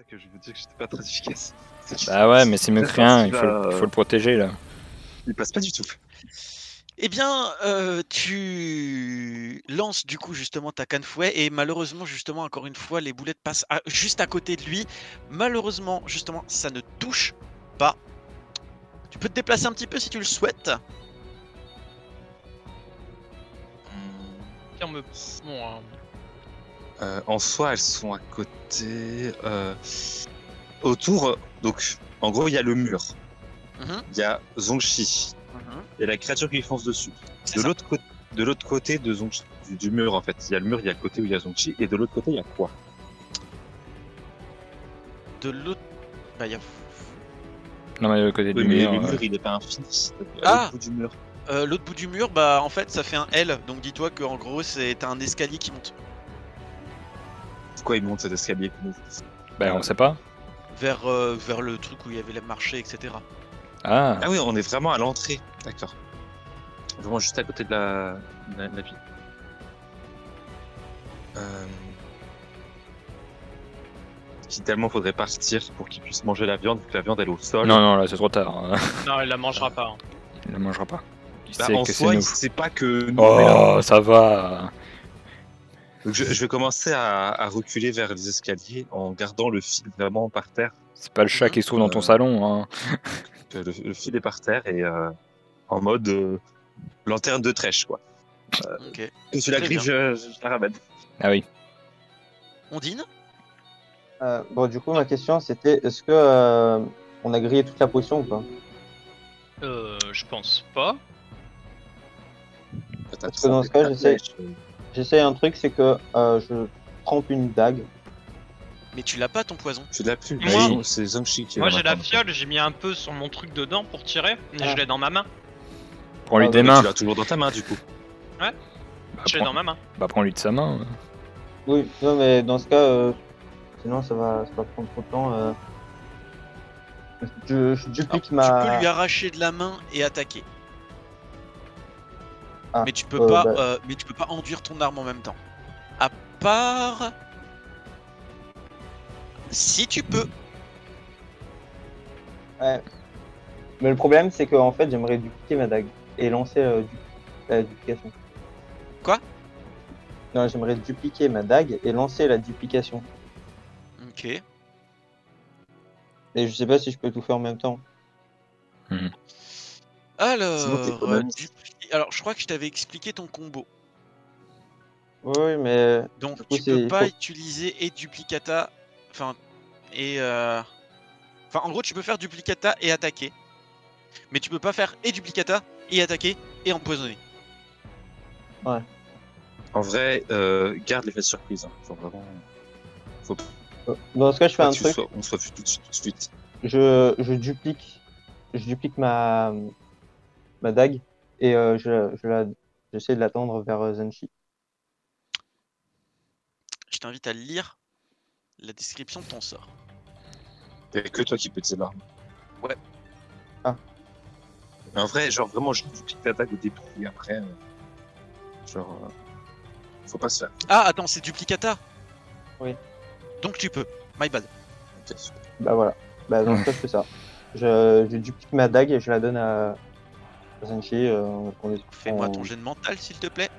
que je veux dire que j'étais pas très efficace. Bah ouais, mais c'est mieux que rien, il faut le protéger là. Il passe pas du tout. Eh bien, tu lances du coup justement ta canne fouet et malheureusement justement encore une fois les boulettes passent juste à côté de lui. Malheureusement justement ça ne touche pas. Tu peux te déplacer un petit peu si tu le souhaites. Bon, En soi, elles sont à côté. Autour, donc en gros, il y a le mur. Il y a Zhongxi. Il y a la créature qui fonce dessus. De l'autre côté de Zhongxi, du mur en fait, il y a le mur, il y a le côté où il y a Zhongxi, et de l'autre côté, il y a quoi? De l'autre, bah il y a. Non mais le côté du mais mur. le mur, il est pas infini. Ah, l'autre bout du mur. L'autre bout du mur, bah en fait ça fait un L, donc dis-toi que en gros c'est un escalier qui monte. Pourquoi il monte cet escalier? Bah on sait pas. Vers le truc où il y avait les marchés, etc. Ah. Ah oui, on est vraiment à l'entrée. D'accord. Vraiment juste à côté de la ville. Idéalement, faudrait partir pour qu'il puisse manger la viande, vu que la viande elle est au sol. Non, non, là c'est trop tard. Non, il la mangera pas. Hein. Il la mangera pas. Il Bah, sait en que soi, c'est il nous. sait pas que nous. Oh, ça va. Donc, je vais commencer à reculer vers les escaliers en gardant le fil vraiment par terre. C'est pas le chat qui se trouve dans ton salon. Hein. Le fil est par terre et en mode lanterne de trèche, quoi. Ok. Et sur la Très griffe, je la ramène. Ah oui. Ondine? Bon, du coup, ma question c'était est-ce que on a grillé toute la potion ou pas? Je pense pas. Parce que dans ce cas, j'essaie un truc, c'est que je trempe une dague. Mais tu l'as pas ton poison? Tu l'as plus. Moi, c'est Zhongxi qui Moi l'a j'ai la maintenant. fiole, j'ai mis un peu sur mon truc dedans pour tirer, et je l'ai dans ma main. Prends-lui des Mais mains. tu l'as toujours dans ta main, du coup. Bah, Je l'ai dans ma main. Bah prends-lui de sa main. Oui, non, mais dans ce cas, sinon ça va prendre trop de temps. Je duplique Tu peux lui arracher de la main et attaquer. Ah, mais tu peux pas enduire ton arme en même temps. À part si tu peux. Ouais. Mais le problème, c'est que en fait, j'aimerais dupliquer ma dague et lancer la duplication. Quoi? Non, j'aimerais dupliquer ma dague et lancer la duplication. Ok. Et je sais pas si je peux tout faire en même temps. Alors, je crois que je t'avais expliqué ton combo. Oui, mais Donc, coup, tu peux pas faut- utiliser et duplicata. Enfin, en gros, tu peux faire duplicata et attaquer. Mais tu peux pas faire et duplicata et attaquer et empoisonner. Ouais. En vrai, garde l'effet de surprise. Hein. Faut vraiment. Faut Dans ce cas, je fais pas un que truc. on soit vu tout de suite. Je duplique ma dague et j'essaie de la tendre vers Zenshi. Je t'invite à lire la description de ton sort. Il y a que toi qui peux utiliser l'arme. Ouais. Ah. Mais en vrai, genre vraiment, je duplique l'attaque au début et après, faut pas se faire. Ah, attends, c'est duplicata? Oui. Donc tu peux. My bad. Ok, super. Bah voilà. Bah dans ce cas, je fais ça. Je duplique ma dague et je la donne à Zenshi. Fais-moi ton jet de mental, s'il te plaît.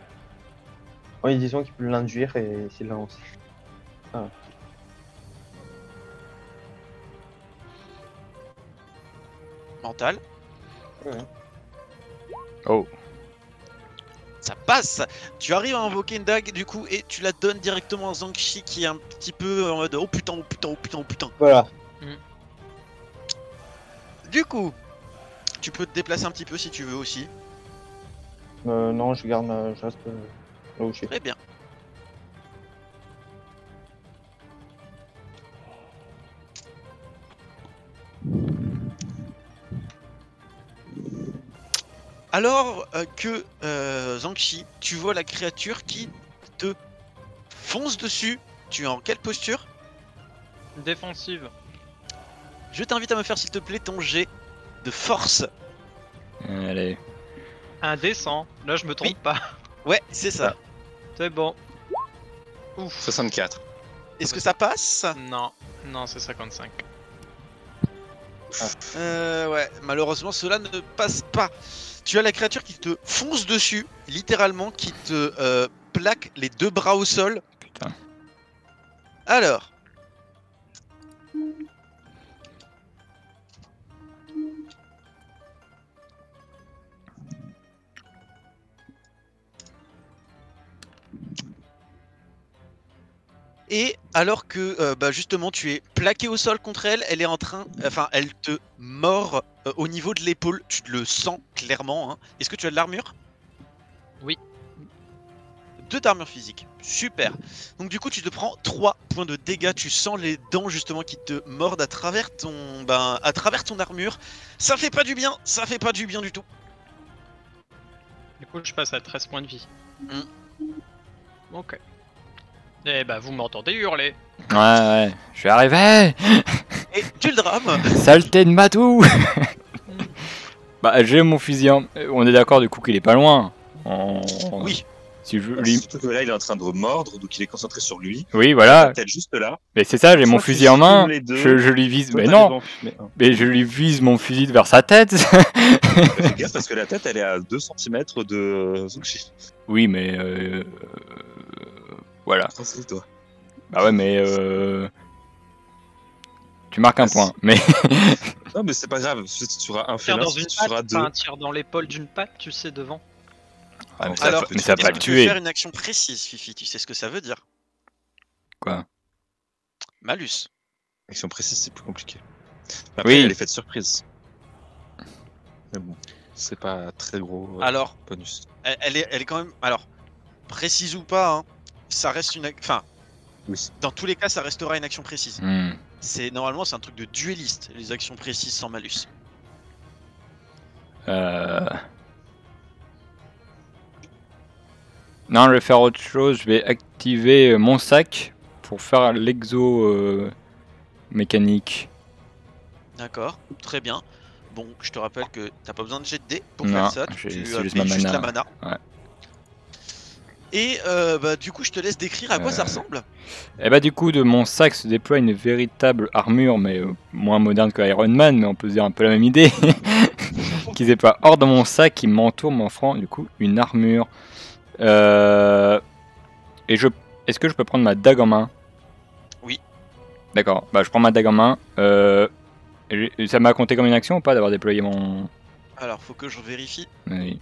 En lui disant qu'il peut l'induire et essayer de la lancer. Ah. Mental. Ouais. Oh. Ça passe. Tu arrives à invoquer une dague du coup et tu la donnes directement à Zhongxi qui est un petit peu en mode oh putain, oh putain, oh putain, oh putain. Voilà. Du coup, tu peux te déplacer un petit peu si tu veux aussi. Non, je reste là où je suis. Très bien. Alors que Zhongxi, tu vois la créature qui te fonce dessus. Tu es en quelle posture? Défensive. Je t'invite à me faire s'il te plaît ton jet de force. Allez. Indécent. Là, je me trompe pas. Ouais, c'est ça. C'est bon. Ouf. 64. Est-ce que ça passe? Non, non, c'est 55. Ouais, malheureusement cela ne passe pas. Tu as la créature qui te fonce dessus, littéralement, qui te plaque les 2 bras au sol. Putain. Alors. Et alors que bah justement tu es plaqué au sol contre elle, elle est en train, enfin elle te mord au niveau de l'épaule, tu le sens clairement. Hein. Est-ce que tu as de l'armure? Oui. 2 d'armure physique, super. Donc du coup tu te prends 3 points de dégâts, tu sens les dents justement qui te mordent à travers ton armure. Ça fait pas du bien, ça fait pas du bien du tout. Du coup, je passe à 13 points de vie. Mm. Ok. Eh bah, vous m'entendez hurler. Ouais, je vais arriver. Et tu le drames. Saleté de matou. Bah, j'ai mon fusil en... On est d'accord du coup qu'il est pas loin. Oui. Si je... Surtout que là, il est en train de mordre, donc il est concentré sur lui. Oui, voilà. Peut-être juste là. Mais c'est ça, j'ai mon Soit tu fusil en main. fumes les deux, Je lui vise. Toi, Mais t'arrives non. en fumer un. Mais je lui vise mon fusil vers sa tête. Fais gaffe parce que la tête, elle est à 2 cm de Zongchi. Oui, mais voilà. Tranquille-toi. Bah ouais, mais tu marques un point. Mais Non, mais c'est pas grave. Si tu auras un Tire félin, dans si une tu patte, feras pas 2. un tir dans l'épaule d'une patte, tu sais, devant. Ah, mais Alors, ça va pas est-ce le que tu veux tuer. faire une action précise, Fifi? Tu sais ce que ça veut dire? Quoi? Malus. Action précise, c'est plus compliqué. Après, Oui. elle est faite surprise. Mais bon, c'est pas très gros Alors, bonus. elle est quand même. Alors, précise ou pas, hein, ça reste une. Enfin, Oui. dans tous les cas, ça restera une action précise. Hmm. Normalement, c'est un truc de dueliste, les actions précises sans malus. Non, je vais faire autre chose. Je vais activer mon sac pour faire l'exo mécanique. D'accord, très bien. Bon, je te rappelle que t'as pas besoin de jet de dés pour Non, faire ça. c'est Tu juste payes ma juste mana. la mana. Ouais. Et bah, du coup, je te laisse décrire à quoi ça ressemble. Et bah du coup, de mon sac se déploie une véritable armure, mais moins moderne que Iron Man, mais on peut se dire un peu la même idée. Qui se déploie hors de mon sac, qui m'entoure, m'offrant du coup une armure. Et est-ce que je peux prendre ma dague en main? Oui. D'accord, bah je prends ma dague en main. Ça m'a compté comme une action ou pas d'avoir déployé mon... Alors, faut que je vérifie. Oui.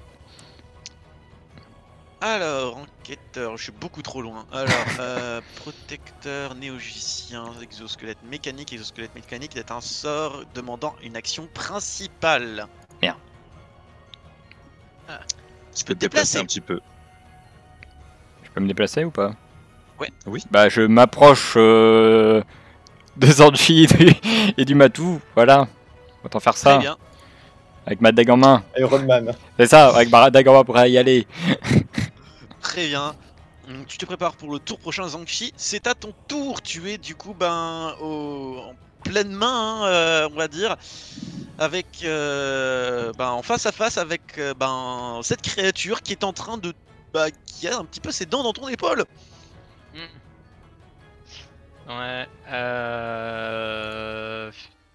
Alors, enquêteur, je suis beaucoup trop loin. Alors, protecteur, néogicien, exosquelette mécanique est un sort demandant une action principale. Merde. Tu peux te déplacer un petit peu. Je peux me déplacer ou pas? Ouais. Oui. Bah je m'approche de Zongchi et du Matou, voilà. Autant faire ça. Très bien. Avec ma dague en main. Iron Man. C'est ça, avec ma dague en main pour y aller. Très bien. Tu te prépares pour le tour prochain, Zongchi. C'est à ton tour. Tu es du coup en pleine main, hein, on va dire, avec en face à face avec cette créature qui est en train de qui a un petit peu ses dents dans ton épaule. Ouais.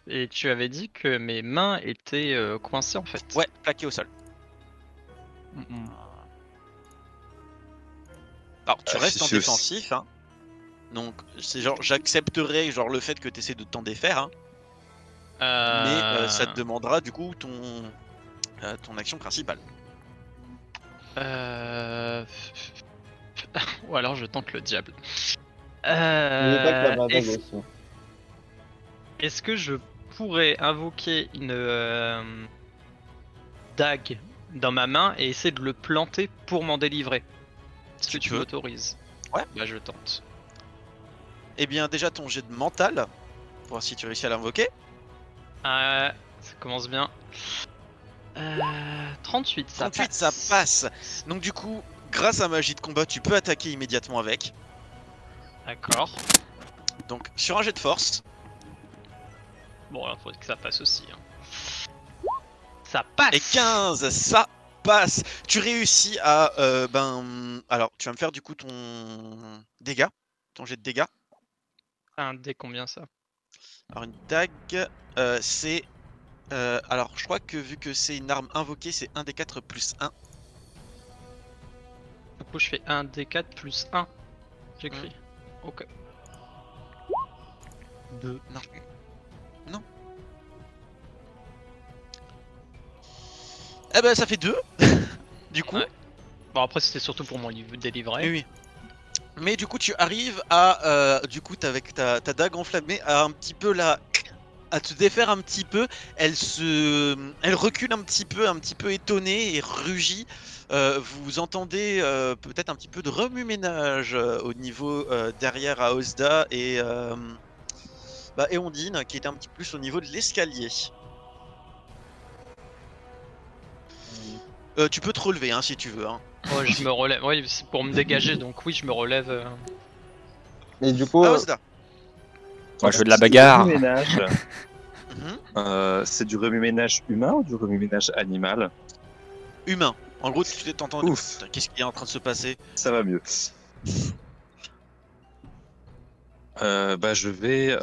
Et tu avais dit que mes mains étaient coincées en fait. Ouais, plaqué au sol. Alors tu restes en c'est défensif, hein. Donc c'est genre j'accepterai genre le fait que tu essaies de t'en défaire, hein. Mais ça te demandera du coup ton action principale. Ou alors je tente le diable. N'oubliez pas que la main dague aussi. Est-ce que je pourrais invoquer une dague dans ma main et essayer de le planter pour m'en délivrer? Est-ce que tu peux. m'autorises? Ouais. Bah je tente. Eh bien déjà ton jet de mental, pour voir si tu réussis à l'invoquer. Ça commence bien. 38, ça 38 passe. ça passe. Donc du coup, grâce à magie de combat, tu peux attaquer immédiatement avec. D'accord. Donc sur un jet de force. Bon, alors faudrait que ça passe aussi. Hein. Ça passe. Et 15, ça passe. Tu réussis à alors tu vas me faire du coup ton dégât, ton jet de dégâts. Un dé combien ça? Alors une dague, c'est... alors je crois que vu que c'est une arme invoquée, c'est 1 des 4 plus 1. Du coup, je fais 1 D4 plus 1. J'écris. Ok. 2. Non. Non. Eh ben ça fait 2. Du coup. Ouais. Bon, après, c'était surtout pour mon délivrer. Oui. Mais du coup, tu arrives à, du coup, avec ta dague enflammée, à un petit peu à te défaire un petit peu. Elle recule un petit peu étonnée et rugit. Vous entendez peut-être un petit peu de remue-ménage au niveau derrière à Osda et Ondine qui était un petit peu plus au niveau de l'escalier. Tu peux te relever hein, si tu veux. Hein. Oh, je me relève. Oui, c'est pour me dégager, donc oui, je me relève. Et du coup, Osda. Moi, je veux de la bagarre. C'est du remue-ménage humain ou du remue-ménage animal? Humain. En gros, tu t'entends. Ouf. Qu'est-ce qui est en train de se passer? Ça va mieux. Je vais.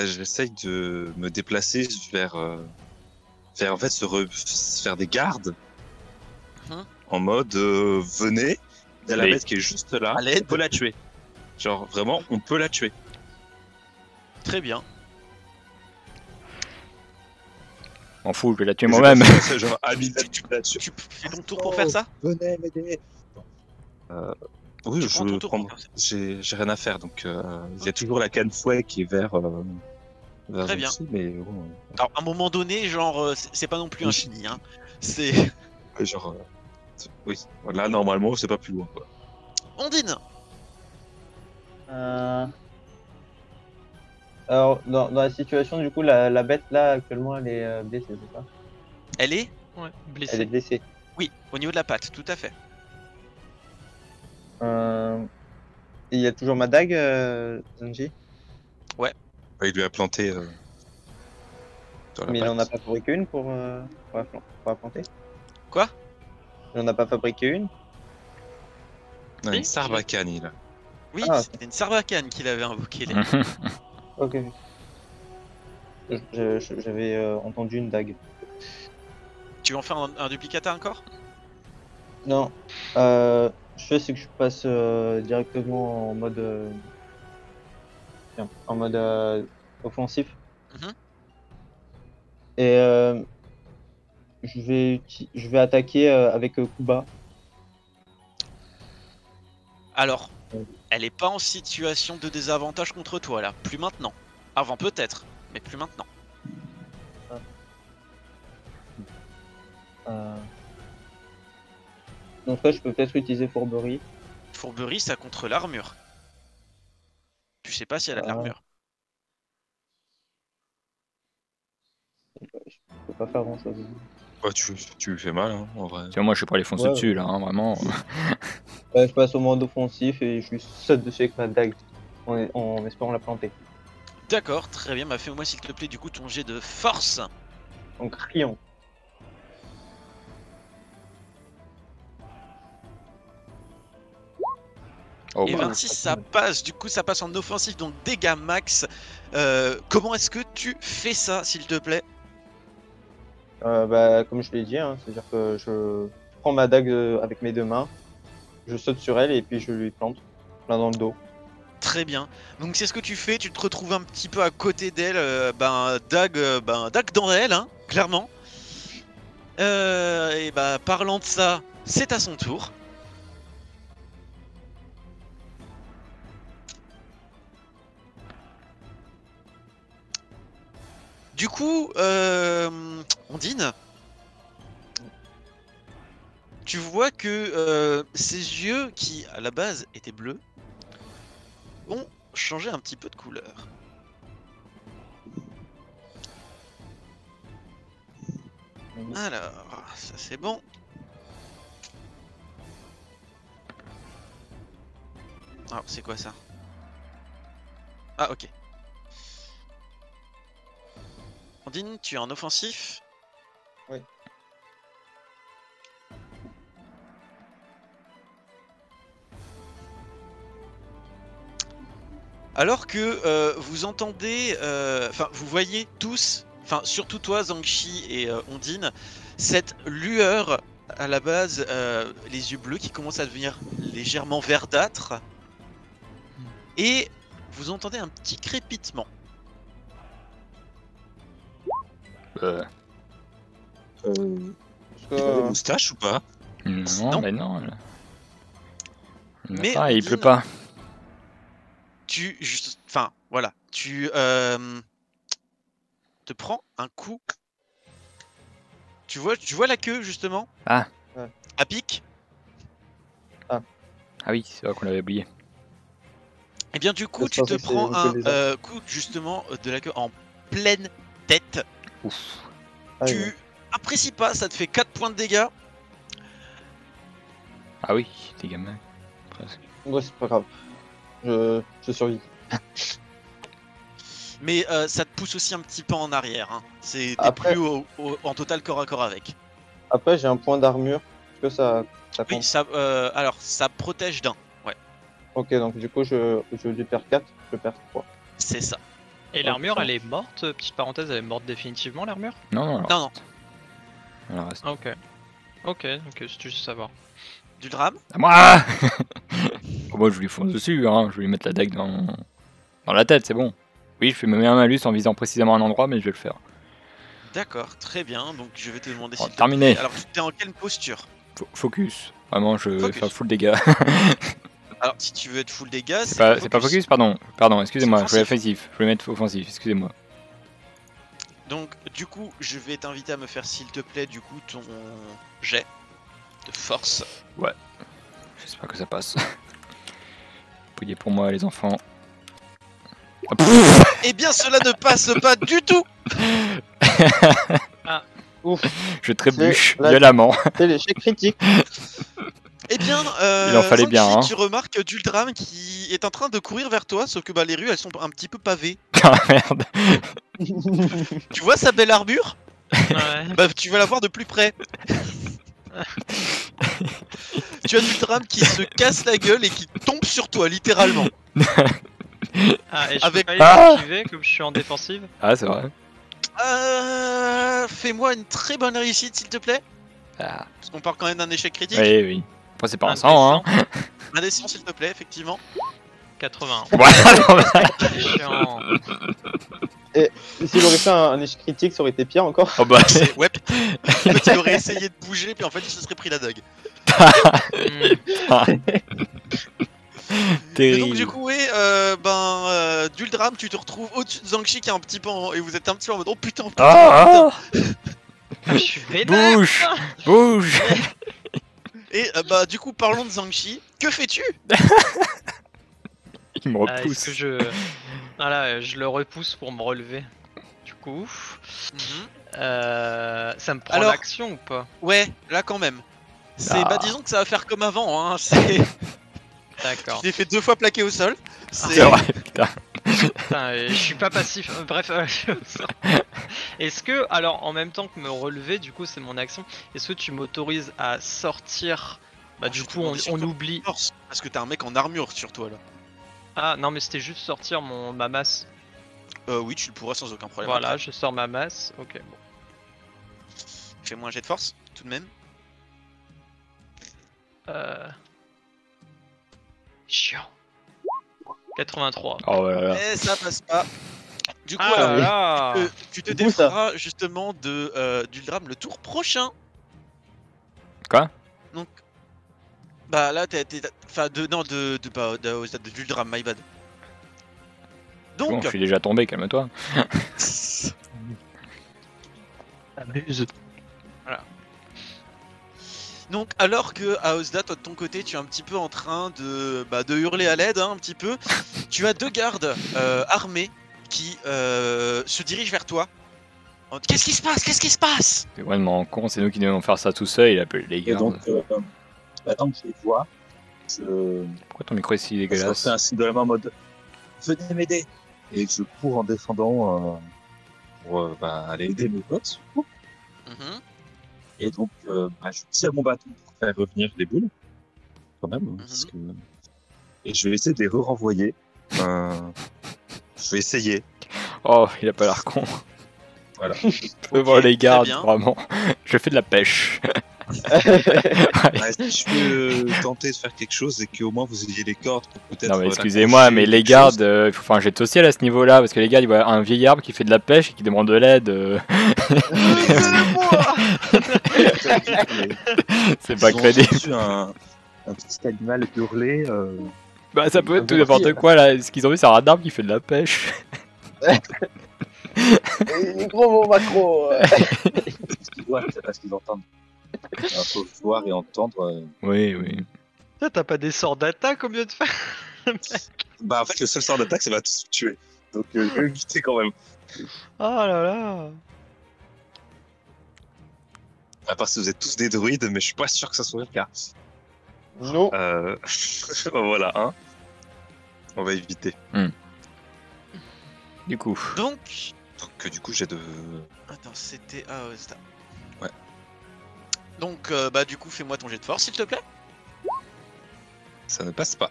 J'essaye de me déplacer vers en fait se faire des gardes en mode venez, il y a la bête qui est juste là, on peut la tuer. Genre vraiment, on peut la tuer. Très bien. M'en fous, je vais la tuer moi-même. Genre, tu la tues. Tu fais ton tour pour faire ça? Venez m'aider. Oui, prends ton tour pour faire ça. j'ai rien à faire, donc il y a toujours la canne fouet qui est vers Très bien. Ici, mais bon, Alors, à un moment donné, genre, c'est pas non plus infini, hein. C'est. genre, oui, là normalement c'est pas plus loin, quoi. Ondine. Alors, dans la situation, du coup, la bête là, actuellement, elle est blessée, c'est ça? Elle est? Ouais, Elle est blessé. blessée. Oui, au niveau de la patte, tout à fait. Il y a toujours ma dague, Zanji? Il lui a planté. Dans la Mais il en a patte. pas fabriqué une pour la planter? Quoi? Il en a pas fabriqué une? Non, Oui, une sarbacane, il a. Oui, Ah. c'était une sarbacane qu'il avait invoquée. Ok. J'avais entendu une dague. Tu veux en faire un duplicata encore? Non. Je fais, c'est que je passe directement en mode offensif. Mhm. Et je vais attaquer avec Kuba. Alors, elle est pas en situation de désavantage contre toi là, plus maintenant. Avant peut-être, mais plus maintenant. Donc là, je peux peut-être utiliser Fourberie. Fourberie, ça contre l'armure. Tu sais pas si elle a de l'armure. Je peux pas faire grand-chose. Ouais, tu lui fais mal, hein, en vrai. Tiens, moi, je suis pas allé foncer dessus, là, hein, vraiment. Ouais, je passe au mode offensif et je lui saute dessus avec ma dague en espérant la planter. D'accord, très bien. Bah, fais-moi s'il te plaît du coup ton jet de force. En criant. Oh, Et bah. 26, ça passe. Du coup, ça passe en offensif, donc dégâts max. Comment est-ce que tu fais ça, s'il te plaît? Comme je l'ai dit, hein, c'est-à-dire que je prends ma dague avec mes deux mains, je saute sur elle et puis je lui plante plein dans le dos. Très bien. Donc c'est ce que tu fais. Tu te retrouves un petit peu à côté d'elle. Dague dans elle, hein, clairement. Et bah, parlant de ça, c'est à son tour. Du coup, Ondine, tu vois que ses yeux, qui à la base étaient bleus, ont changé un petit peu de couleur. Alors, ça c'est bon. Alors, c'est quoi ça? Ah, ok. Ondine, tu es en offensif? Oui. Alors que vous entendez, enfin vous voyez tous, enfin surtout toi Zhangxi et Ondine, cette lueur à la base, les yeux bleus qui commencent à devenir légèrement verdâtres, et vous entendez un petit crépitement. T'as des moustaches ou pas? Non, mais non. Là. Mais Ah, il Ondine, pleut pas. Enfin voilà, tu te prends un coup. Tu vois la queue justement? Ah. Ouais. À pic. Ah oui, c'est vrai qu'on l'avait oublié. Et bien du coup, Je tu te pensais que prends c'était un coup justement de la queue en pleine tête. Ouf. Ah, ouais. Tu apprécies pas, ça te fait 4 points de dégâts. Ah oui, t'es gamin. Presque. Ouais, c'est pas grave. Je survis. Mais ça te pousse aussi un petit peu en arrière. Hein. T'es Après- plus en total corps à corps avec. Après, j'ai un point d'armure. Est-ce que ça Oui, compte? ça, alors ça protège d'un. Ouais, Ok, donc du coup, je lui perds 4, je perds 3. c'est ça. Et l'armure, elle est morte, petite parenthèse, elle est morte définitivement l'armure? Non, alors. Non, non. Alors, reste. Ok. Ok, c'est juste savoir. Du drame. À moi. Oh, moi, je lui fonce dessus, hein. Je vais lui mettre la dague dans la tête, c'est bon. Oui, je fais me mettre un malus en visant précisément un endroit, mais je vais le faire. D'accord, très bien. Donc je vais te demander Oh, s'il te terminé. plaît. Alors t'es en quelle posture? Focus. Vraiment, je vais Focus. faire full dégâts. Alors si tu veux être full dégâts, C'est pas focus, pardon. Pardon, excusez-moi, je C'est voulais offensif. offensif. Je voulais mettre offensif, excusez-moi. Donc du coup, je vais t'inviter à me faire s'il te plaît du coup ton jet de force. J'espère que ça passe. Priez pour moi, les enfants. Ah, pff. Eh bien cela ne passe pas du tout. Ouf, Je trébuche C'est la- violemment. c'est l'échec critique. Eh bien, Il en fallait bien, Zhangxi, hein. tu remarques Duldram qui est en train de courir vers toi, sauf que bah, les rues elles sont un petit peu pavées. Ah merde. Tu vois sa belle armure? Ouais. Bah tu vas la voir de plus près. Tu as Duldram qui se casse la gueule et qui tombe sur toi littéralement. Ah, et je Avec- peux pas esquiver comme je suis en défensive? Ah, c'est vrai. Fais-moi une très bonne réussite s'il te plaît. Ah. Parce qu'on parle quand même d'un échec critique. Oui, oui. Après, c'est pas un Un 100, hein. Un descend s'il te plaît, effectivement. 80. Ouais, Chiant. S'il aurait fait un échec critique, ça aurait été pire encore. oh bah, Ouais. En fait, il aurait essayé de bouger, puis en fait il se serait pris la dague. Hmm. Et terrible. donc du coup oui, Duldram, tu te retrouves au-dessus de Zhangxi qui est un petit peu et vous êtes un petit peu en mode oh putain, putain, Ah, Ah, je suis vénère. bouge, bouge. Et du coup parlons de Zhangxi, que fais-tu? Il me Ah, repousse. est-ce que je... Voilà, je le repousse pour me relever. Du coup... Ça me prend Alors- l'action ou pas? Ouais, là quand même. C'est Ah. disons que ça va faire comme avant, hein. C'est... D'accord. Je l'ai fait 2 fois plaqué au sol. C'est vrai, putain. Putain, je suis pas passif. Bref, est-ce que, alors en même temps que me relever, du coup c'est mon action, est-ce que tu m'autorises à sortir? Bah du Je te coup demandais si on tu oublie. force, parce que t'es un mec en armure sur toi là. Ah non mais c'était juste sortir ma masse. Oui, tu le pourras sans aucun problème. Voilà, après. je sors ma masse. Ok. Bon. Fais-moi un jet de force, tout de même. Chiant. 83. Oh là là. Mais ça passe pas. Du coup, Ah alors, là là. tu te Du coup, ça- défendras justement de d'Uldram le tour prochain. Quoi? Donc, bah là, enfin de Duldram, my bad. Bon, Donc, je suis déjà tombé, calme-toi. Abuse. donc alors que à Osda, toi de ton côté, tu es un petit peu en train de hurler à l'aide, hein, un petit peu. Tu as 2 gardes armés qui se dirigent vers toi. Qu'est-ce qui se passe? Qu'est-ce qui se passe? C'est vraiment con, c'est nous qui devons faire ça tout seul, il appelle les Et gars. donc, attends que je les vois, je Pourquoi ton micro est si je dégueulasse? fais un signe de la main en mode venez m'aider. Et je cours en défendant pour aller aider mes potes. Mhm. Et donc, je tire mon bâton pour faire revenir les boules, quand même. Parce que... Et je vais essayer de les renvoyer dans Je vais essayer. Oh, il a pas l'air con. Voilà. Devant les gardes, bien. vraiment. Je fais de la pêche. Ouais, si je peux tenter de faire quelque chose et qu'au moins vous ayez les cordes pour peut-être. Non mais excusez-moi, mais les quelque gardes, chose. il faut faire un jet de social à ce niveau-là, parce que les gardes ils voient un vieil arbre qui fait de la pêche et qui demande de l'aide. C'est pas Ils ont crédible. entendu un petit animal hurler. Bah ça peut être tout Un n'importe vertier. quoi là. Ce qu'ils ont vu c'est un arbre qui fait de la pêche. Les gros mots macro. C'est parce qu'ils entendent. Il faut voir et entendre. Oui, oui. Toi, t'as pas des sorts d'attaque au mieux de faire. Bah en fait le seul sort d'attaque ça va tous tuer. Donc je vais éviter quand même. Oh là là. À part si vous êtes tous des druides, mais je suis pas sûr que ça soit le cas. Non. Voilà, hein. On va éviter. Du coup. Donc, Donc du coup j'ai de. attends, c'était... Ah ouais, c'était... Ouais. Donc, bah du coup, fais-moi ton jet de force, s'il te plaît. Ça ne passe pas.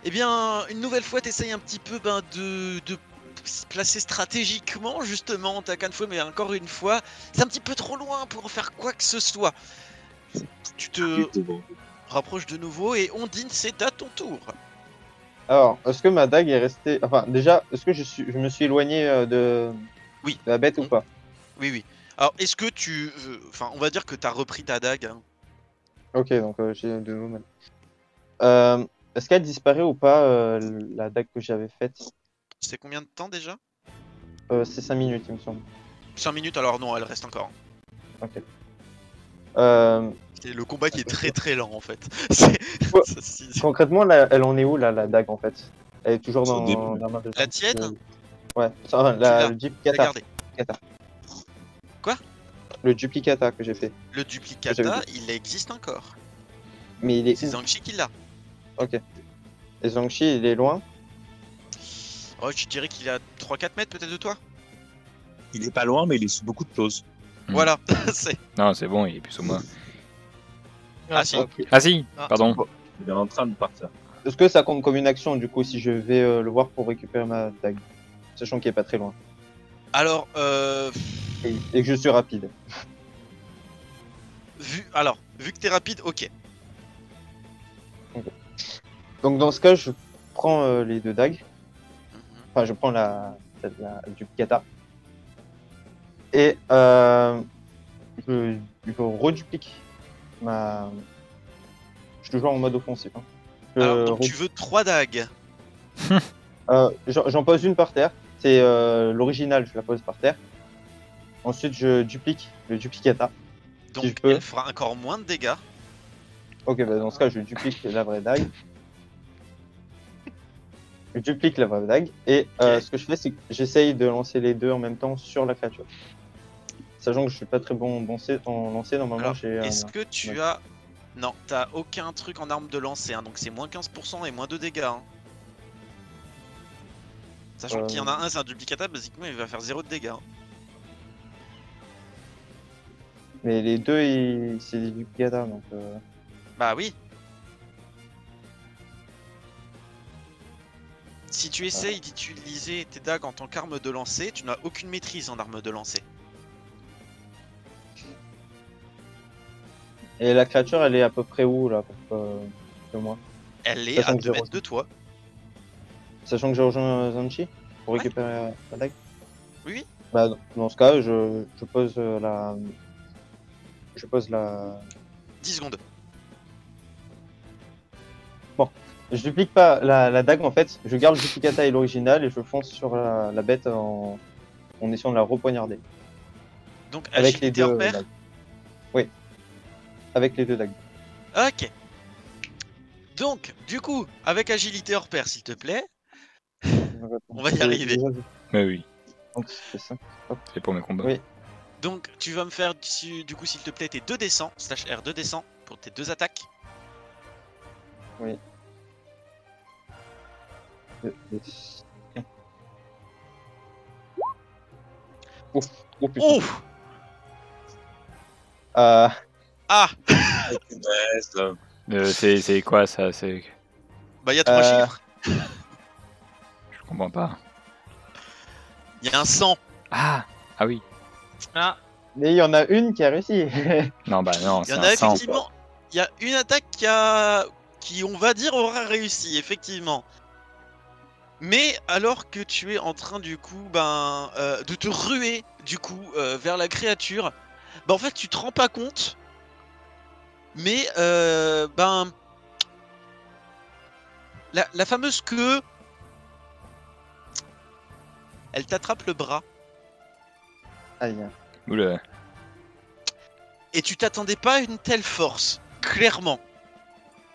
Eh bien, une nouvelle fois, t'essayes un petit peu de se placer stratégiquement, justement, ta canne fouet, mais encore une fois, c'est un petit peu trop loin pour en faire quoi que ce soit. Tu te rapproches de nouveau et Ondine, c'est à ton tour. Alors, est-ce que ma dague est restée. Enfin, déjà, est-ce que je me suis éloigné Oui. de la bête ou pas? Oui, oui. Alors, est-ce que enfin, on va dire que t'as repris ta dague, hein. Ok, donc j'ai de nouveau mal. Est-ce qu'elle disparaît ou pas, la dague que j'avais faite? C'est combien de temps déjà? C'est 5 minutes, il me semble. 5 minutes, alors non, elle reste encore. Ok. Euh, C'est le combat qui est très très lent en fait. C'est- Ouais. c'est- concrètement, là, elle en est où, là, la dague, en fait? Elle est toujours C'est au dans début. la main de La tienne? Ouais, ça, l'as. le duplicata. Regardez, Le duplicata que j'ai fait. le duplicata, J'avais il existe encore. Mais il est C'est où? Zhangxi qui l'a. Ok. Et Zhangxi, il est loin? Oh, je dirais qu'il est à 3-4 mètres peut-être de toi. Il est pas loin, mais il est sous beaucoup de choses. Voilà, c'est... Non, c'est bon, il est plus ou moins. Ah si, Ok. Ah si, Ah. pardon. Il est en train de partir. Est-ce que ça compte comme une action, du coup, si je vais le voir pour récupérer ma dague? Sachant qu'il est pas très loin. alors, Et que je suis rapide. vu que t'es rapide, ok. Donc dans ce cas, je prends les deux dagues. Mhm. Enfin, je prends la duplicata. Et je reduplique ma... Je suis toujours en mode offensif. Hein. Je Alors, donc tu veux 3 dagues. J'en pose une par terre. C'est l'original, je la pose par terre. Ensuite, je duplique le duplicata. Donc Si je peux. elle fera encore moins de dégâts. Ok, bah dans ce cas, je duplique la vraie dague. Je duplique la vraie dague. Et Ok. ce que je fais, c'est que j'essaye de lancer les deux en même temps sur la créature. Sachant que je suis pas très bon en lancer, normalement Alors, j'ai... est-ce que tu as... Non, t'as aucun truc en arme de lancer, hein, donc c'est moins 15% et moins de dégâts. Hein. Sachant qu'il y en a un, c'est un duplicata, basiquement il va faire 0 de dégâts. Hein. Mais les deux, c'est des duplicata, donc... Bah oui. Si tu essayes d'utiliser tes dagues en tant qu'arme de lancer, tu n'as aucune maîtrise en arme de lancer. Et la créature, elle est à peu près où, là, de moi? Elle est Sachant à que 2 j'ai mètres reçu. de toi. Sachant que j'ai rejoint Zanchi pour Ouais. récupérer la dague. Oui, oui. Bah, dans ce cas, je pose la... Je pose la... 10 secondes. Je duplique pas la dague, en fait. Je garde le duplicata et l'original et je fonce sur la bête en essayant de la repoignarder. Donc Avec les agilité deux hors pair. dagues. Oui. Avec les deux dagues. Ok. Donc, du coup, avec agilité hors pair, s'il te plaît. On va y arriver. Mais oui, Donc, c'est ça. c'est pour mes combats. Oui. Donc, tu vas me faire, du coup, s'il te plaît, tes 2d100, /R 2d100 pour tes 2 attaques. Oui. Ouf. Oh putain. Ouf. Euh, Ah. Ouais, ça- C'est quoi ça? C'est Bah, il y a 3 Euh, chiffres. Je comprends pas. Il y a un 100. Ah oui. Ah, Mais il y en a une qui a réussi. Non, bah non, Il y c'est en un a 100. effectivement. Il y a une attaque qui, on va dire, aura réussi, effectivement. Mais alors que tu es en train, du coup, de te ruer, du coup, vers la créature, en fait, tu te rends pas compte. Mais, la fameuse queue, elle t'attrape le bras. Aïe. Oula. Et tu t'attendais pas à une telle force, clairement.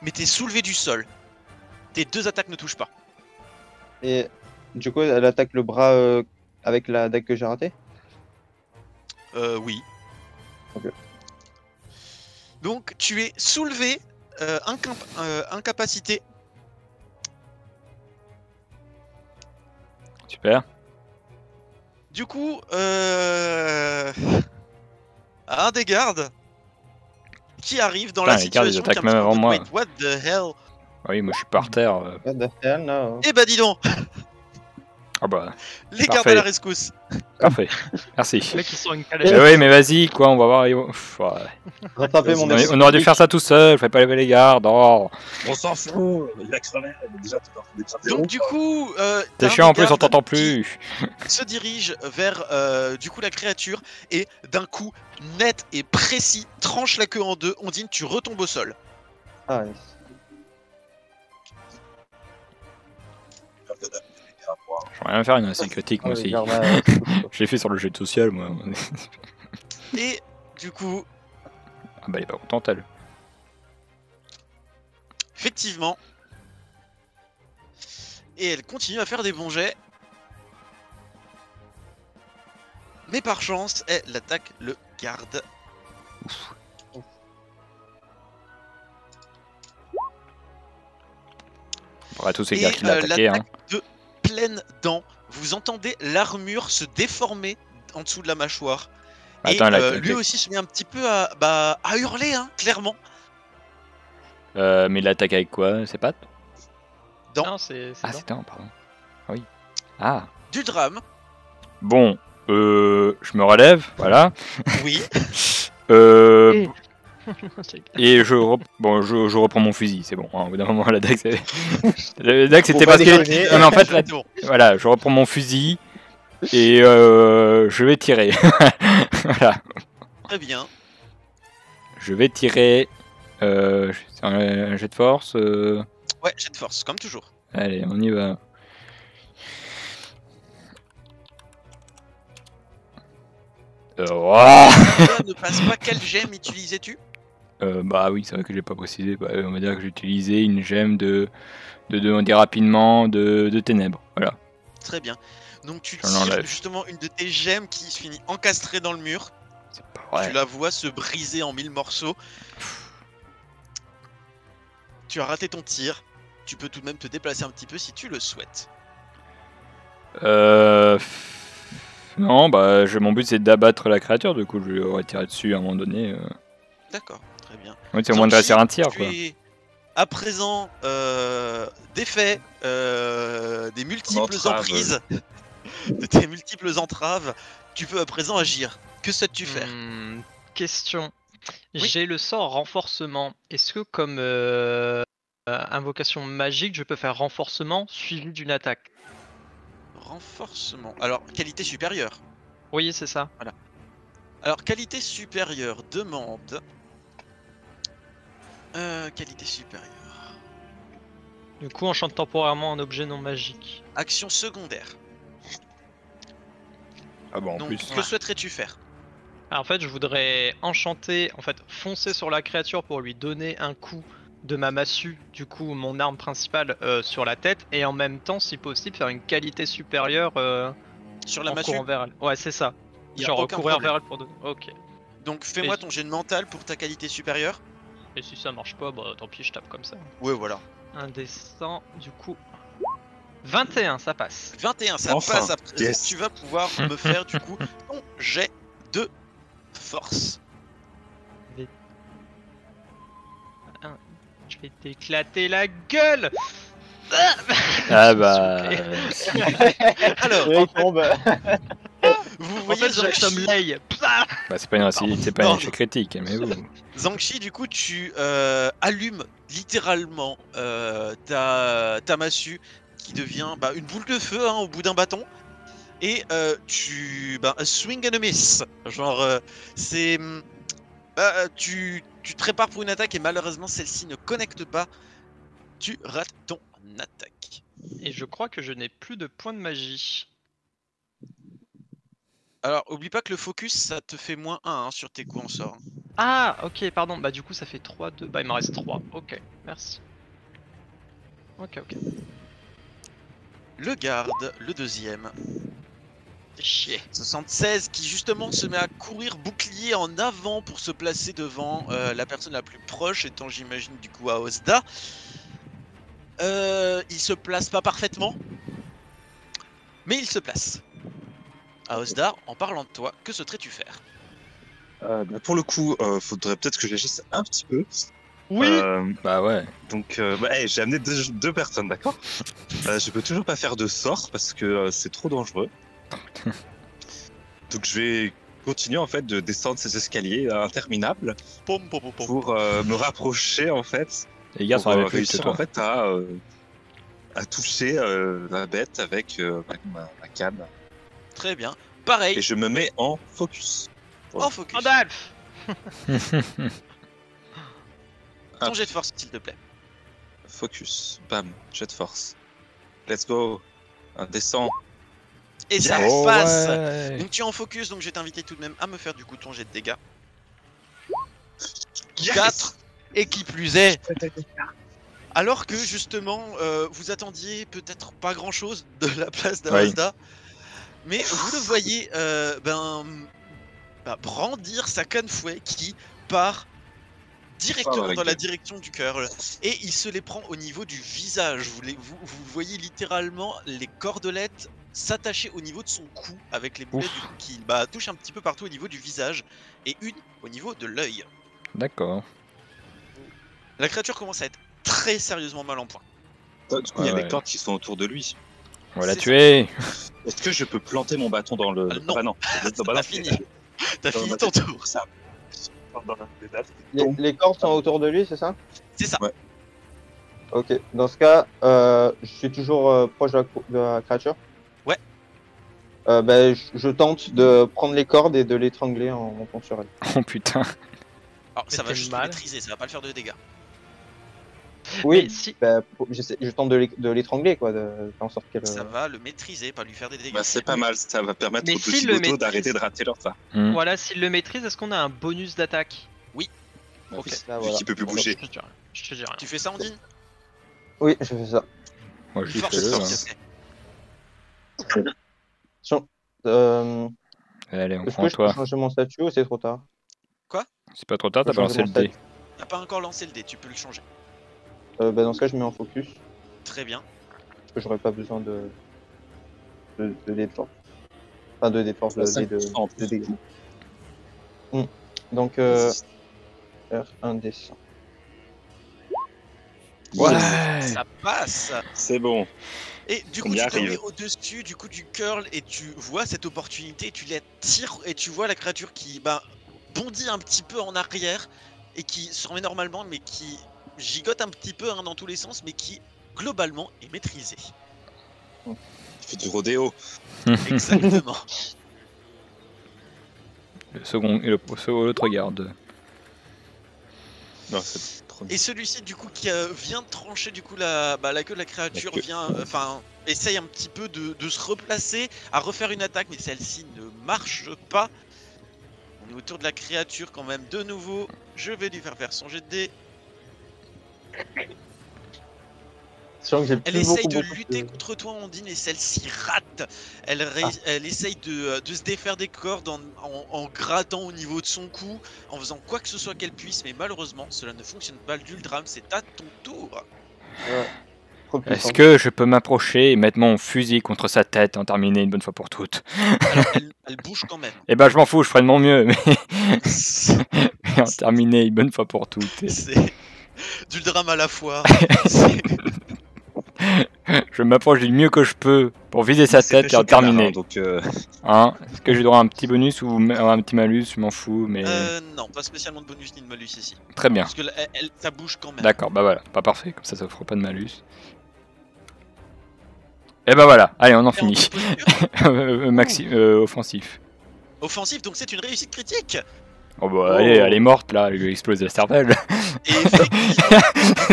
Mais t'es soulevé du sol. Tes 2 attaques ne touchent pas. Et du coup, elle attaque le bras avec la dague que j'ai ratée. Oui. Ok. Donc tu es soulevé, incapacité. Super. Du coup, un des gardes qui arrive dans Putain, la les gardes, ils situation qui est attaquent un petit même peu en avant mode, moi. wait, what the hell? Ah oui, moi je suis par terre. What the hell, no. Eh bah dis donc, Ah bah, les gardes Parfait. à la rescousse. parfait. Merci. les mecs qui sont une Mais calèche. oui, mais vas-y, quoi, on va voir. Pff, ouais. Rattraper mon On esprit. aurait dû faire ça tout seul, fallait pas lever les gardes. Oh. On s'en fout, il a crevé, déjà tout en Donc du coup, C'est t'as un chiant en des plus, on gardes t'entend qui plus. se dirige vers du coup la créature et d'un coup net et précis tranche la queue en 2. Ondine, tu retombes au sol. Ah, ouais. J'aimerais bien faire une ainsi critique, moi Ah, aussi. les gardes, là, c'est cool, quoi. Je l'ai fait sur le jeu social, moi. Et du coup, Ah bah, elle est pas contente, elle. effectivement, et elle continue à faire des bons jets. Mais par chance, elle attaque le garde. On pourrait tous ces Et gars qui l'ont attaqué, hein. l'attaque de pleine dent. Vous entendez l'armure se déformer en dessous de la mâchoire. Attends, et lui aussi se met un petit peu à hurler, hein, clairement. Mais il l'attaque avec quoi? Ses pattes? Non, c'est Ah, dents. c'est dents, pardon. Ah oui. Ah. Du drame, Bon, je me relève, voilà. oui. Et je reprends mon fusil, c'est bon. Hein, au bout d'un moment, la dague, la dague, c'était Faut pas parce que. déconner. Non, mais en fait, C'est bon. voilà, je reprends mon fusil et je vais tirer. Voilà, Très bien. je vais tirer. C'est un jet de force. Ouais, jet de force, comme toujours. Allez, on y va. Ouah. Ne passe pas, quelle gemme utilisais-tu? Bah oui, c'est vrai que j'ai pas précisé. Bah, on va dire que j'ai utilisé une gemme on dit rapidement, de ténèbres. Voilà. Très bien. Donc tu J'en tires enlève. justement une de tes gemmes qui se finit encastrée dans le mur. C'est pas vrai. Tu la vois se briser en 1000 morceaux. Tu as raté ton tir. Tu peux tout de même te déplacer un petit peu si tu le souhaites. Non, bah mon but c'est d'abattre la créature, du coup je lui aurais tiré dessus à un moment donné. D'accord, très bien. Ouais, c'est au moins de Zanchi, dresser un tir tu quoi. es à présent défait des multiples Entrave. emprises, de tes multiples entraves. Tu peux à présent agir. Que souhaites-tu faire? Question. Oui. J'ai le sort renforcement. Est-ce que comme invocation magique, je peux faire renforcement suivi d'une attaque? Renforcement. Alors, qualité supérieure. Oui, c'est ça. Alors, qualité supérieure demande. Qualité supérieure. Du coup, enchante temporairement un objet non magique. Action secondaire. Ah bon, en Donc, plus. que souhaiterais-tu faire? Alors, en fait, je voudrais enchanter, foncer sur la créature pour lui donner un coup de ma massue, du coup mon arme principale sur la tête, et en même temps, si possible, faire une qualité supérieure Sur la en massue. courant vers elle. Ouais, c'est ça. Y a Genre aucun courir problème. vers elle pour donner. Ok. Donc, fais-moi Et- ton jet de mental pour ta qualité supérieure. Et si ça marche pas, bah tant pis, je tape comme ça. Ouais, voilà. Un des 100, du coup. 21, ça passe. 21, ça Enfin, passe à présent. yes. Tu vas pouvoir me faire du coup ton jet de force. Je vais t'éclater la gueule. Ah Ah bah. Alors, Et il tombe. vous En voyez fait, j'assomme Zhangxi. l'œil. Bah, c'est pas une réussite, c'est pas un échec critique, mais vous. Zhangxi, du coup, tu allumes littéralement ta massue qui devient une boule de feu au bout d'un bâton. Et tu swing and a miss. Genre, c'est. Tu te prépares pour une attaque et malheureusement celle-ci ne connecte pas. Tu rates ton attaque. Et je crois que je n'ai plus de points de magie. Alors, oublie pas que le focus ça te fait -1 sur tes coups en sort. Ah, ok, pardon. Bah, du coup, ça fait 3, 2. Bah, il m'en reste 3. Ok, merci. Ok. Le garde, le deuxième. Chier. 76 qui justement se met à courir bouclier en avant pour se placer devant la personne la plus proche, étant j'imagine du coup à Osda. Il se place pas parfaitement, mais il se place. À Osda, en parlant de toi, que souhaiterais-tu faire? Pour le coup, faudrait peut-être que j'agisse un petit peu. Oui. Bah ouais. Donc, j'ai amené deux personnes, d'accord. Je peux toujours pas faire de sort parce que c'est trop dangereux. Donc, je vais continuer en fait de descendre ces escaliers interminables pour me rapprocher en fait. Les gars sont pour arrivés plus vite que réussir toi. en fait à toucher la bête avec ma canne. Très bien. Pareil, Et je me mets en focus. en focus. Gandalf. Ton jet de force, s'il te plaît. Focus. Bam. Jet de force. Let's go. Un descend. Et ça Oh, passe. ouais. Donc tu es en focus, donc je vais t'inviter tout de même à me faire du coup ton jet de dégâts. Yes 4. Et qui plus est, alors que justement vous attendiez peut-être pas grand chose de la place d'Avazda, mais vous le voyez brandir sa canne fouet qui part directement dans la direction du cœur et il se les prend au niveau du visage. Vous voyez littéralement les cordelettes s'attacher au niveau de son cou avec les boulettes du coup, qui touchent un petit peu partout au niveau du visage et une au niveau de l'œil. D'accord. La créature commence à être très sérieusement mal en point. Du coup, il y a Ouais. des cordes qui sont autour de lui. On va la C'est tuer. Est-ce que je peux planter mon bâton dans le... Non. Ah non. T'as fini. T'as fini ton tour. Ça. Dans la pédale. Les cordes sont autour de lui, c'est ça? C'est ça. Ouais. Ok, dans ce cas, je suis toujours proche de la créature. Ouais. Je tente de prendre les cordes et de l'étrangler en montant sur elle. Oh putain. Alors ça Mais va t'es juste mal. le maîtriser, ça va pas le faire de dégâts. Oui, Mais si. je tente de l'étrangler, quoi, de faire en sorte qu'elle. Ça va le maîtriser, pas lui faire des dégâts. Bah, c'est pas mal, ça va permettre Mais aux si petits le lotos maîtrise- d'arrêter de rater leur ça. Voilà, s'il le maîtrise, est-ce qu'on a un bonus d'attaque? Ok. Là, Vu voilà. qu'il peut plus bouger. Je te dis rien. Tu fais ça, Ondine? Oui, je fais ça. Moi je dis Force, fais-le. s'il Hein. te plaît. Allez, on Est-ce prend que je peux toi. changer mon statut ou c'est trop tard? C'est pas trop tard, Je t'as peux pas lancé le changer mon dé. T'as pas encore lancé le dé, tu peux le changer. Dans ce cas, je mets en focus. Très bien. Parce que j'aurais pas besoin de dé de force. Enfin, de dé de force, de dé de dégâts. Donc, faire un dessin. Ouais. Ça passe. C'est bon. Et du coup On y tu te arrive. mets au-dessus du curl et tu vois cette opportunité, tu la tires et tu vois la créature qui bondit un petit peu en arrière et qui se remet normalement mais qui gigote un petit peu dans tous les sens mais qui globalement est maîtrisée. Il fait du rodéo. Exactement. Le second et l'autre garde. Non, c'est le premier. Et celui-ci du coup qui vient de trancher du coup la queue de la créature La queue. vient essaye un petit peu de se replacer, à refaire une attaque mais celle-ci ne marche pas. On est autour de la créature quand même de nouveau. Je vais lui faire son jet de dés. Sachant que j'ai Elle plus essaye beaucoup, de beaucoup lutter contre toi Ondine et celle-ci rate. Elle essaye de se défaire des cordes en grattant au niveau de son cou, en faisant quoi que ce soit qu'elle puisse, mais malheureusement cela ne fonctionne pas. L'Uldram, c'est à ton tour. trop puissant. Est-ce que je peux m'approcher et mettre mon fusil contre sa tête et en terminer une bonne fois pour toutes? Alors elle bouge quand même. Eh ben je m'en fous, je ferai de mon mieux, mais en terminer une bonne fois pour toutes. C'est du drame à la fois. C'est- Je m'approche du mieux que je peux pour viser sa tête et en terminer. Donc, Hein, est-ce que j'ai droit à un petit bonus ou un petit malus? Je m'en fous, mais. Non, pas spécialement de bonus ni de malus ici. Très bien. Parce que ça bouge quand même. D'accord, bah voilà, pas parfait, comme ça offre pas de malus. Et bah voilà, allez, on en Et en finit. posture, Offensif. offensif, donc c'est une réussite critique. Oh bah allez, elle est morte là, elle lui explose la cervelle. Et effectivement,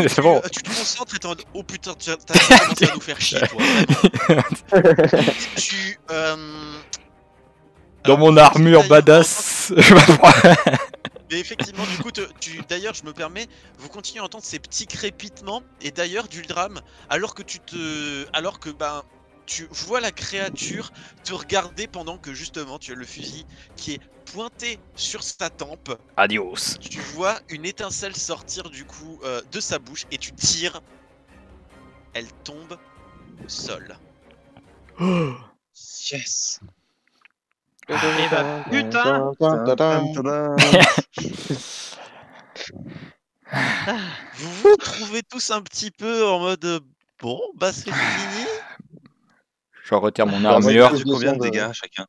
C'est bon. tu te concentres et t'es en mode, oh putain, t'as commencé à nous faire chier, toi. Vraiment. Tu. Dans mon d'ailleurs, armure badass, je m'approche. Mais effectivement, du coup, d'ailleurs, je me permets, vous continuez à entendre ces petits crépitements. Et d'ailleurs, Duldram, alors que tu vois la créature te regarder pendant que justement tu as le fusil qui est pointé sur sa tempe. Adios. Tu vois une étincelle sortir du coup de sa bouche et tu tires. Elle tombe au sol. yes. Et bah putain. Vous vous trouvez tous un petit peu en mode bon, bah c'est fini. Je retire mon Bah, moi, armure. je- Combien de de- dégâts chacun?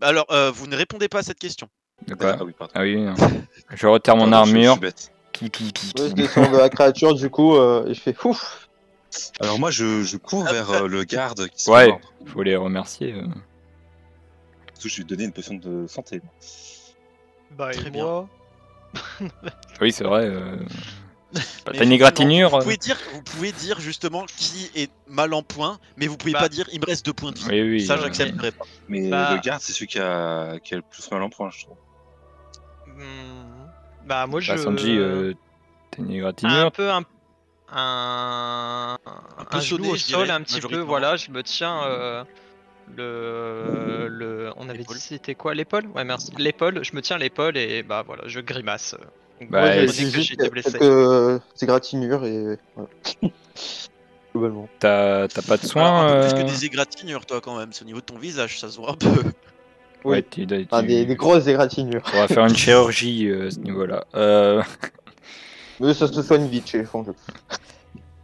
Alors, vous ne répondez pas à cette question. De quoi Ah oui, pardon. Ah oui, non. Je retire mon Pardon, je armure. suis bête. Moi, je descends de la créature, du coup, et je fais ouf. Alors moi, je cours vers le garde qui se Ouais. fait mordre. Faut les remercier. Surtout, je lui ai donné une potion de santé. Bah, Très et bien. moi Oui, c'est vrai. Mais T'as une effectivement, égratignure vous pouvez dire justement qui est mal en point, mais vous pouvez Bah. pas dire il me reste 2 points de vie. Oui, oui. Ça, j'accepterai pas. Mais Bah. le garde, c'est celui qui a le plus mal en point, je trouve. Bah, moi je. Bah, Sanji, t'as une un égratignure. peu un peu genou sonné, au je sol dirais, un petit peu, majoritairement. voilà, je me tiens on avait L'épaule. dit c'était quoi, l'épaule? Ouais, merci, l'épaule, je me tiens l'épaule et bah voilà, je grimace. Donc, Bah, Moi, et j'ai prenez que juste j'ai été blessé. quelques égratignures et voilà. Globalement. T'as pas de Alors, soin un peu plus que des égratignures, toi, quand même. C'est au niveau de ton visage, ça se voit un peu. Ouais, Oui. tu Enfin, des grosses égratignures. On va faire une chirurgie à ce niveau-là. Mais ça se soigne vite chez les fonds.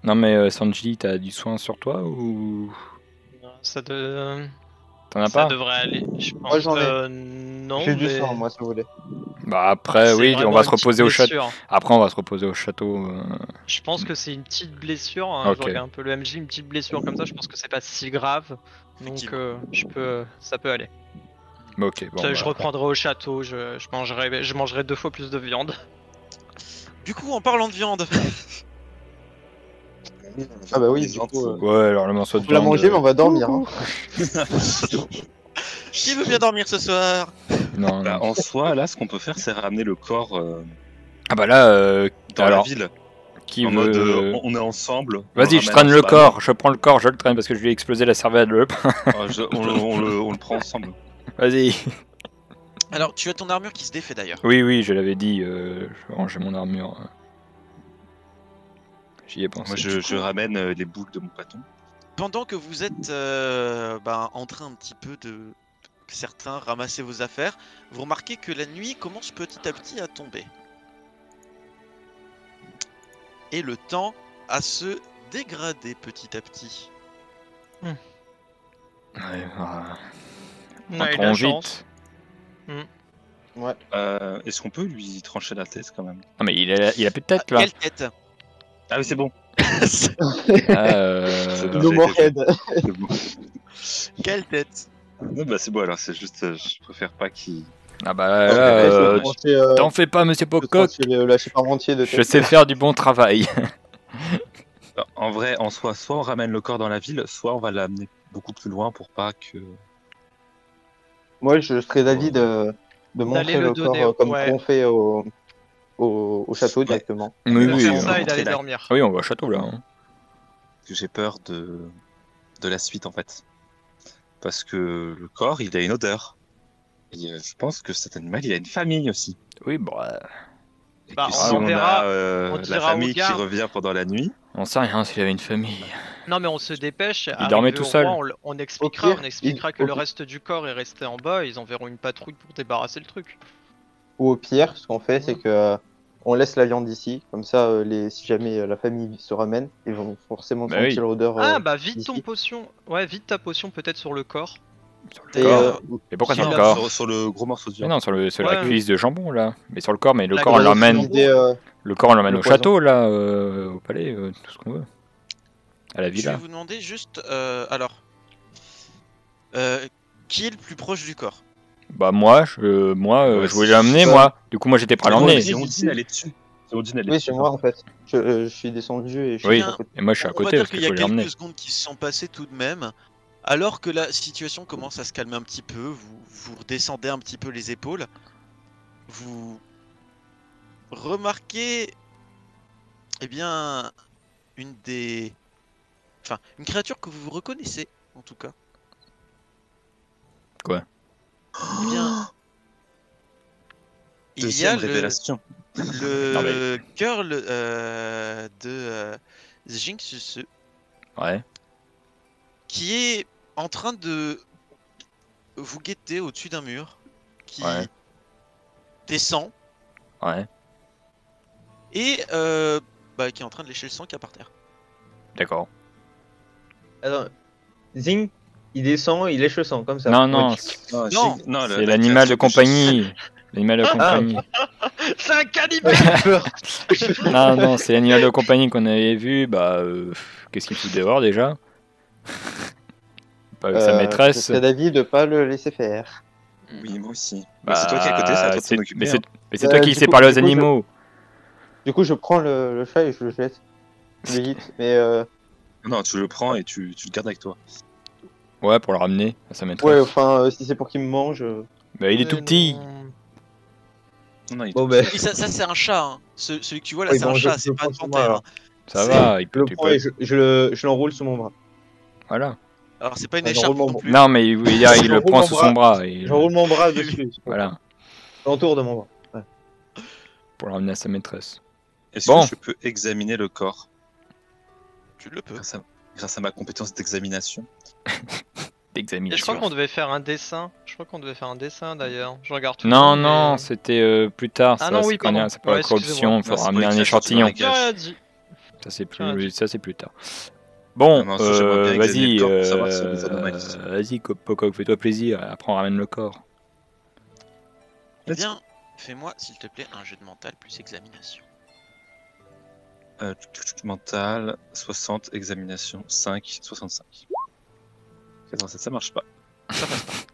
Non mais Sanji, t'as du soin sur toi ou Ça, de... t'en as ça pas? devrait aller, je pense. Moi, j'en ai. Non, J'ai du mais sang, moi, si vous voulez. Bah après, c'est oui, on vraiment va une se reposer petite au château. blessure. Après, on va se reposer au château. Je pense que c'est une petite blessure. Hein. Ok. Je regarde un peu le MJ, une petite blessure comme ça. Je pense que c'est pas si grave. Donc Effectivement. ça peut aller. Bah, ok, bon. Je bah. reprendrai au château. Je mangerai 2 fois plus de viande. Du coup, en parlant de viande, Ah bah oui, Les du gens, coup, Ouais, alors le morceau on de peut la viande. manger, mais on va dormir. Hein. qui veut bien dormir ce soir? Non, Bah, non. en soi, là, ce qu'on peut faire, c'est ramener le corps Ah bah là, dans alors, la ville. qui En veut... mode, on est ensemble. on Vas-y, le je ramène traîne le ensemble. corps. Je prends le corps, je le traîne parce que je lui ai explosé la cervelle. On le prend ensemble. Vas-y. Alors, tu as ton armure qui se défait d'ailleurs. Oui, je l'avais dit. Je rangeais mon armure. J'y ai pensé. Moi, je ramène les boules de mon bâton. Pendant que vous êtes en train un petit peu de certains ramasser vos affaires, vous remarquez que la nuit commence petit à petit à tomber. Et le temps à se dégrader petit à petit. Ouais, Ouais, il entrons a vite. chance. Ouais. Est-ce qu'on peut lui trancher la tête quand même? Ah mais il a plus de tête là. Quelle tête? Ah oui, c'est bon. Ah, C'est bon. No j'ai more été fait. head. C'est bon. Quelle tête? Non, bah c'est bon alors, c'est juste, je préfère pas qu'il. Ah bah Ah, là, je vais pas t'en fais pas, monsieur Pocock. le lâcher par entier de Je sais faire du bon travail. En vrai, en soi, soit on ramène le corps dans la ville, soit on va l'amener beaucoup plus loin pour pas que. Moi, je serais d'avis de D'aller montrer le le donner, corps comme ouais. on fait au château directement. Oui, De oui. faire on ça va et d'aller montrer la- dormir. Ah oui, on va au château là. Hein. que j'ai peur de la suite en fait. Parce que le corps, il a une odeur. Et je pense que cet animal, il a une famille aussi. Oui, bon, Et Bah, que on si on verra, a on la dira famille au qui gars. revient pendant la nuit, on sait rien s'il avait une famille. Non mais on se dépêche. Il dormait arrivé tout au seul. roi, on expliquera, Au pire, que au le pire. reste du corps est resté en bas. Ils enverront une patrouille pour débarrasser le truc. Ou au pire, ce qu'on fait, c'est que on laisse la viande ici, comme ça, si jamais la famille se ramène, ils vont forcément Bah oui. sentir l'odeur. Ah bah vide d'ici. ton potion. Ouais, vide ta potion peut-être sur le corps. Sur le Et, corps. euh, Et pourquoi sur sur le la- corps Sur le gros morceau de Mais viande. non, sur la Ouais. cuisse de jambon là. Mais sur le corps, mais le La corps on graisse de l'emmène. jambon. Le corps on l'emmène Le au poison. château là, au palais, tout ce qu'on veut. À la Je vais villa. vous demander juste, qui est le plus proche du corps? Bah moi, Ouais, je voulais c'est- l'emmener ouais. moi. Du coup moi j'étais prêt à l'emmener. C'est Ondine, elle est dessus. C'est Ondine, elle est Oui, dessus. c'est moi en fait. Je suis descendu et je suis Oui. à côté. Et moi je suis à On va côté dire parce que qu'il je y a voulais l'emmener. quelques secondes qui se sont passées tout de même. Alors que la situation commence à se calmer un petit peu, vous redescendez un petit peu les épaules. Vous remarquez, eh bien, une créature que vous reconnaissez, en tout cas. Quoi? Eh bien, il y a Deuxième révélation. Non, le girl de Jinx Ouais. qui est en train de vous guetter au-dessus d'un mur, qui Ouais. descend Ouais. et qui est en train de lécher le sang qu'il y a par terre. D'accord. Attends, Zing, il descend, il lèche le sang comme ça. Non, non, Ouais. Non, c'est l'animal de compagnie. L'animal de compagnie. C'est un cannibale. J'ai peur. Non, non, c'est l'animal de compagnie qu'on avait vu. Bah, qu'est-ce qu'il fout dehors déjà? Pas avec sa Je maîtresse. serais d'avis de pas le laisser faire. Oui, moi aussi. Bah, C'est toi qui es à côté, c'est à toi de c'est- t'en occuper. mais c'est hein. mais c'est toi qui du sais coup- parler aux du coup, je- animaux. Du coup, je prends le chat et je le jette. Je le jette. Mais Non, tu le prends et tu le gardes avec toi. Ouais, pour le ramener à sa maîtresse. ouais, enfin, si c'est pour qu'il me mange. Bah, il est tout petit. Non, il Bon, te- ben, Et ça c'est un chat. Hein. Celui que tu vois là, Oui, c'est bon, un je- chat, je c'est le pas prends une sur moi, panthère. alors. Hein. Ça C'est- va, je le prends et je l'enroule sous mon bras. Voilà. Alors c'est pas une Ah, écharpe normalement, non bon. plus. Non, mais il le J'enroule prend mon sous bras. son bras. Et, J'enroule mon bras dessus. voilà, L'entour de mon bras. pour le ramener à sa maîtresse. Est-ce Bon. que je peux examiner le corps Tu le peux. grâce à ma compétence d'examination? Et je crois D'examination. qu'on devait faire un dessin. Je crois qu'on devait faire un dessin d'ailleurs. Je regarde tout. Non, le monde, non, mais- c'était plus tard. Ah Ça, non, c'est oui, quand il y a- pardon. c'est pour la Ouais, corruption, il excusez-moi. faut Non, ramener c'est un pour les échantillon. créatures, J'ai rien dit. Ça, c'est Rien dit. plus tard. Bon, Ah, moi aussi, j'aimerais bien examiner vas-y, le corps pour savoir s'il y a des anomalies. vas-y, Pocock, fais-toi plaisir. Après, on ramène le corps. Eh bien, fais-moi s'il te plaît un jeu de mental plus examination. Mental, 60, examination, 5, 65. 87, ça marche pas.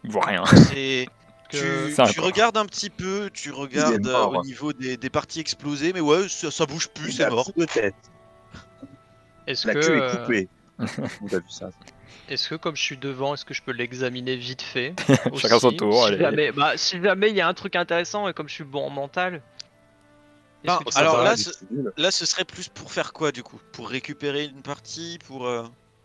Il voit rien. C'est Que- C'est un tu corps. regardes un petit peu, tu regardes mort. au niveau des parties explosées, mais ouais, ça bouge plus, c'est mort. Peut-être. Est-ce La que, queue est coupée. Vous avez vu ça? est-ce que comme je suis devant, est-ce que je peux l'examiner vite fait Chacun son aussi tour, Si allez. jamais, si jamais il y a un truc intéressant et comme je suis bon en mental. est-ce Ben, que tu- alors Ça va, là, c'est nul. Là, ce serait plus pour faire quoi du coup? Pour récupérer une partie, pour.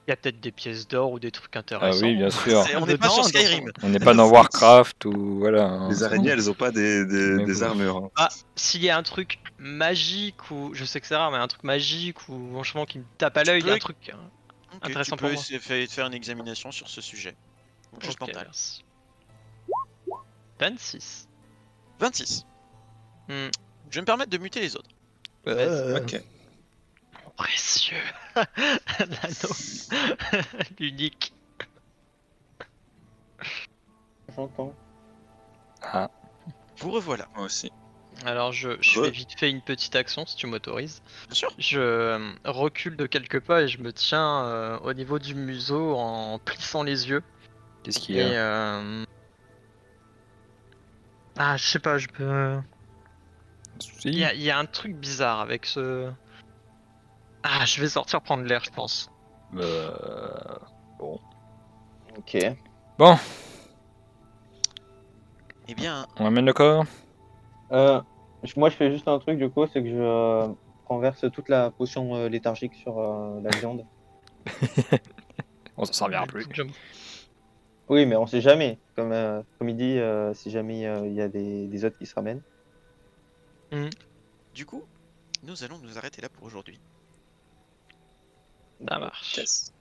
il y a peut-être des pièces d'or ou des trucs Ah intéressants. oui, bien sûr. On n'est pas sur Skyrim. On n'est pas dans Warcraft ou voilà. hein. Les araignées, elles ont pas Mais des vous- armures. hein. Ah, s'il y a un truc magique ou je sais que c'est rare, mais un truc magique ou franchement qui me tape à l'œil, peux- un truc. Ok, Intéressant tu pour peux moi. essayer de faire une examination sur ce sujet. Donc, juste Ok, mental. merci. 26. 26. Hmm. Je vais me permettre de muter les autres. Ok. Précieux. L'anneau. L'unique. J'entends. Ah, Vous revoilà. Moi aussi. Alors je fais vite fait une petite action si tu m'autorises. Bien sûr. Je recule de quelques pas et je me tiens au niveau du museau en plissant les yeux. qu'est-ce qu'il y a? Et ah, je sais pas, je peux. Si. Il y a un truc bizarre avec ce. Ah, je vais sortir prendre l'air, je pense. Ok. Bon, Eh bien, on ramène le corps. Moi, je fais juste un truc du coup, c'est que je renverse toute la potion léthargique sur la viande. On s'en servira plus. Je- Oui, mais on sait jamais. Comme il dit, si jamais il y a des autres qui se ramènent. du coup, nous allons nous arrêter là pour aujourd'hui. Ça marche. Yes.